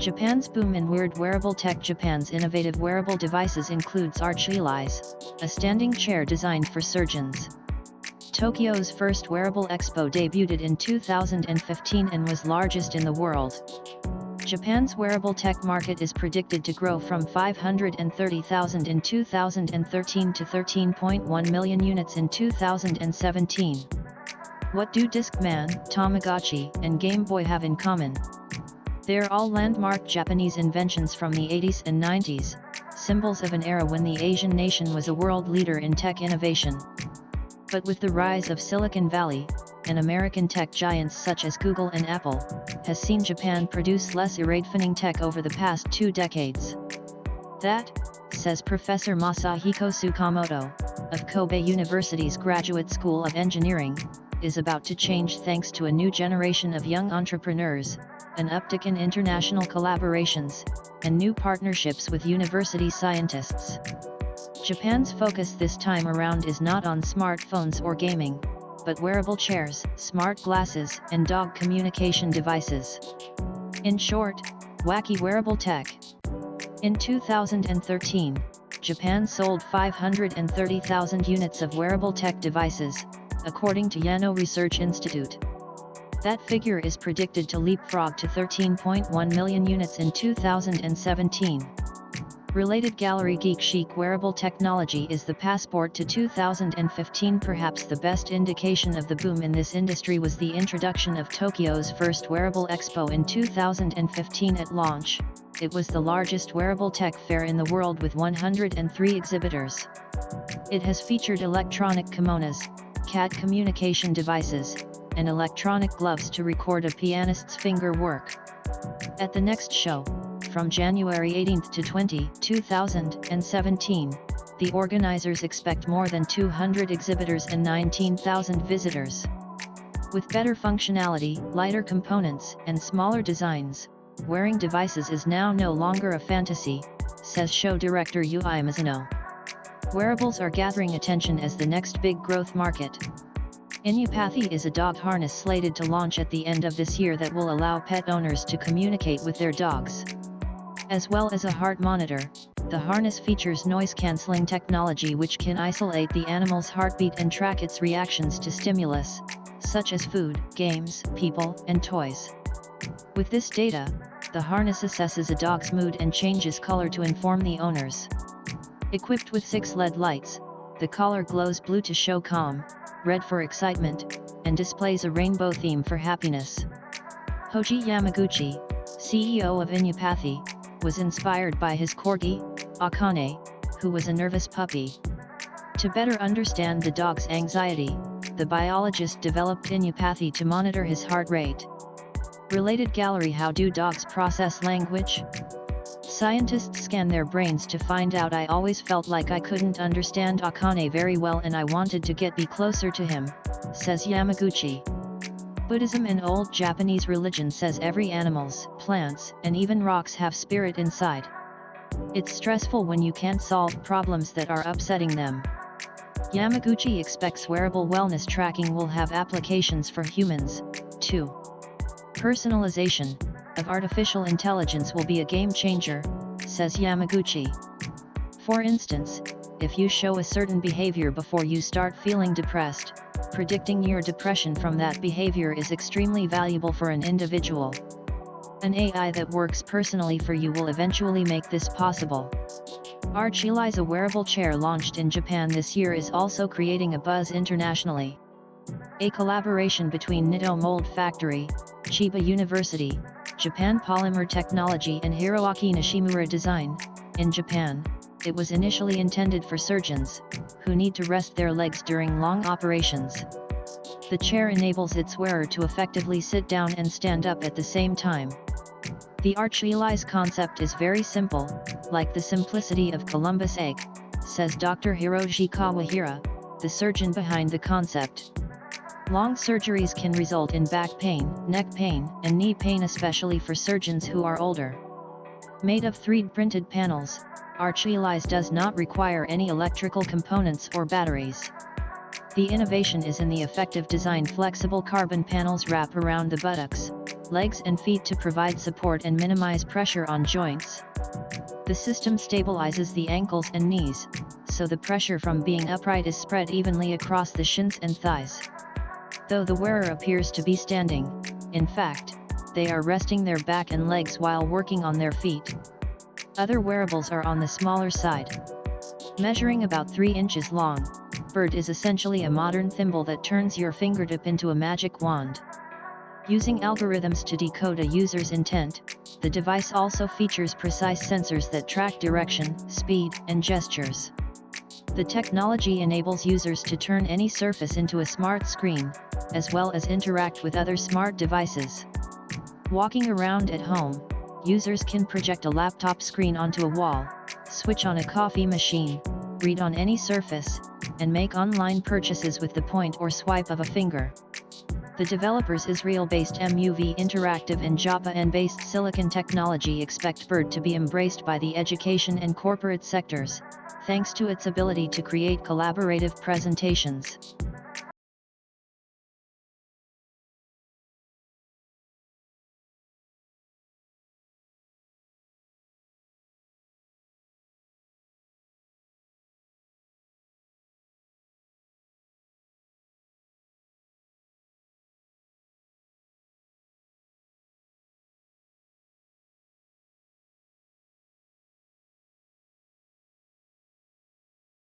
Japan's boom in wearable tech. Japan's innovative wearable devices includes Arch-Eli's, a standing chair designed for surgeons. Tokyo's first wearable expo debuted in 2015 and was largest in the world. Japan's wearable tech market is predicted to grow from 530,000 in 2013 to 13.1 million units in 2017. What do Discman, Tamagotchi, and Game Boy have in common? They're all landmark Japanese inventions from the 80s and 90s, symbols of an era when the Asian nation was a world leader in tech innovation. But with the rise of Silicon Valley, and American tech giants such as Google and Apple, has seen Japan produce less irradiating tech over the past 2 decades. That, says Professor Masahiko Tsukamoto, of Kobe University's Graduate School of Engineering, is about to change thanks to a new generation of young entrepreneurs, an uptick in international collaborations, and new partnerships with university scientists. Japan's focus this time around is not on smartphones or gaming, but wearable chairs, smart glasses, and dog communication devices. In short, wacky wearable tech. In 2013, Japan sold 530,000 units of wearable tech devices, according to Yano Research Institute. That figure is predicted to leapfrog to 13.1 million units in 2017. Related gallery Geek Chic wearable technology is the passport to 2015. Perhaps the best indication of the boom in this industry was the introduction of Tokyo's first wearable expo in 2015 at launch. It was the largest wearable tech fair in the world with 103 exhibitors. It has featured electronic kimonos, CAD communication devices, and electronic gloves to record a pianist's finger work. At the next show, from January 18 to 20, 2017, the organizers expect more than 200 exhibitors and 19,000 visitors. With better functionality, lighter components, and smaller designs, wearing devices is now no longer a fantasy, says show director Yui Mizuno. Wearables are gathering attention as the next big growth market. Inupathi is a dog harness slated to launch at the end of this year that will allow pet owners to communicate with their dogs. As well as a heart monitor, the harness features noise-canceling technology which can isolate the animal's heartbeat and track its reactions to stimulus, such as food, games, people, and toys. With this data, the harness assesses a dog's mood and changes color to inform the owners. Equipped with 6 LED lights, the collar glows blue to show calm, red for excitement, and displays a rainbow theme for happiness. Hoji Yamaguchi, CEO of Inupathi, was inspired by his corgi, Akane, who was a nervous puppy. To better understand the dog's anxiety, the biologist developed Inupathi to monitor his heart rate. Related gallery How do dogs process language? Scientists scan their brains to find out. I always felt like I couldn't understand Akane very well and I wanted to be closer to him, says Yamaguchi. Buddhism and old Japanese religion says every animals, plants, and even rocks have spirit inside. It's stressful when you can't solve problems that are upsetting them. Yamaguchi expects wearable wellness tracking will have applications for humans, too. Personalization of artificial intelligence will be a game changer, says Yamaguchi. For instance, if you show a certain behavior before you start feeling depressed, predicting your depression from that behavior is extremely valuable for an individual. An AI that works personally for you will eventually make this possible. Arch-Eli's, a wearable chair launched in Japan this year, is also creating a buzz internationally. A collaboration between Nitto Mold Factory, Chiba University, Japan Polymer Technology and Hiroaki Nishimura Design. In Japan, it was initially intended for surgeons, who need to rest their legs during long operations. The chair enables its wearer to effectively sit down and stand up at the same time. The Arch-Eli's concept is very simple, like the simplicity of Columbus egg, says Dr. Hiroshi Kawahira, the surgeon behind the concept. Long surgeries can result in back pain, neck pain, and knee pain, especially for surgeons who are older. Made of 3D-printed panels, Arch-Eli's does not require any electrical components or batteries. The innovation is in the effective design. Flexible carbon panels wrap around the buttocks, legs and feet to provide support and minimize pressure on joints. The system stabilizes the ankles and knees, so the pressure from being upright is spread evenly across the shins and thighs. Though the wearer appears to be standing, in fact, they are resting their back and legs while working on their feet. Other wearables are on the smaller side. Measuring about 3 inches long, Bird is essentially a modern thimble that turns your fingertip into a magic wand. Using algorithms to decode a user's intent, the device also features precise sensors that track direction, speed, and gestures. The technology enables users to turn any surface into a smart screen, as well as interact with other smart devices. Walking around at home, users can project a laptop screen onto a wall, switch on a coffee machine, read on any surface, and make online purchases with the point or swipe of a finger. The developers Israel-based MUV Interactive and Java-based Silicon Technology expect Bird to be embraced by the education and corporate sectors, thanks to its ability to create collaborative presentations.